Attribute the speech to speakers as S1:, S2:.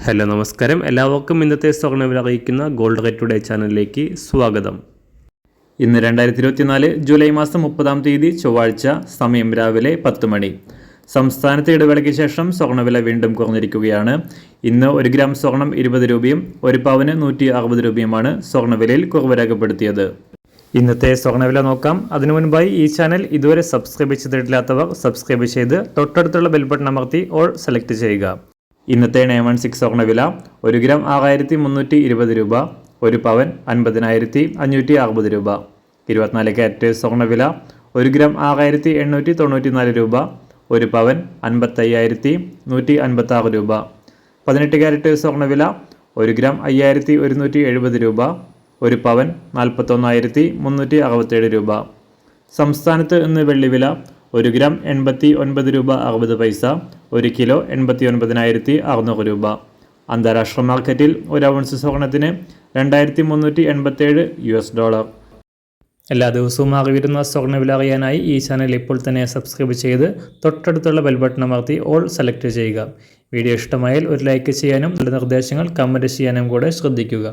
S1: Hello നമസ്കാരം, എല്ലാവർക്കും ഇന്നത്തെ സ്വർണ്ണവില അറിയിക്കുന്ന ഗോൾഡ് റേറ്റ് ടുഡേ ചാനലിലേക്ക് സ്വാഗതം. ഇന്ന് 2024 ജൂലൈ മാസം 30 തീയതി ചൊവ്വാഴ്ച, സമയം രാവിലെ 10 മണി. സംസ്ഥാനത്തെ ഇടവേളയ്ക്ക് ശേഷം സ്വർണ്ണവില വീണ്ടും കുറഞ്ഞിരിക്കുകയാണ്. ഇന്ന് 1 ഗ്രാം സ്വർണം 20 രൂപയും 1 പവന് 160 രൂപയുമാണ് സ്വർണ്ണവിലയിൽ കുറവ് രേഖപ്പെടുത്തിയത്. ഇന്നത്തെ സ്വർണ്ണവില നോക്കാം. അതിനു മുൻപായി ഈ ചാനൽ ഇതുവരെ സബ്സ്ക്രൈബ് ചെയ്തിട്ടില്ലാത്തവർ സബ്സ്ക്രൈബ് ചെയ്ത് തൊട്ടടുത്തുള്ള ബെൽ ബട്ടൺ അമർത്തി ഓൾ സെലക്ട് ചെയ്യുക. ഇന്നത്തെ 916 സ്വർണ്ണവില 1 ഗ്രാം 6320 രൂപ, 1 പവൻ 50,560 രൂപ. 24 ക്യാരറ്റ് സ്വർണ്ണവില 1 ഗ്രാം 6894 രൂപ, 1 പവൻ 55,156 രൂപ. 18 ക്യാരറ്റ് സ്വർണ്ണവില 1 ഗ്രാം 5170 രൂപ, 1 പവൻ 41,367 രൂപ. സംസ്ഥാനത്ത് ഇന്ന് വെള്ളിവില 1 ഗ്രാം 89 രൂപ 60 പൈസ, 1 കിലോ 89,600 രൂപ. അന്താരാഷ്ട്ര മാർക്കറ്റിൽ 1 ഔൺസ് സ്വർണത്തിന് $2,387. എല്ലാ ദിവസവും അറിവിരുന്ന സ്വർണ്ണവില അറിയാനായി ഈ ചാനൽ ഇപ്പോൾ തന്നെ സബ്സ്ക്രൈബ് ചെയ്ത് തൊട്ടടുത്തുള്ള ബെൽ ബട്ടൺ അമർത്തി ഓൾ സെലക്ട് ചെയ്യുക. വീഡിയോ ഇഷ്ടമായാൽ ഒരു ലൈക്ക് ചെയ്യാനും നല്ല നിർദ്ദേശങ്ങൾ കമൻറ്റ് ചെയ്യാനും കൂടെ ശ്രദ്ധിക്കുക.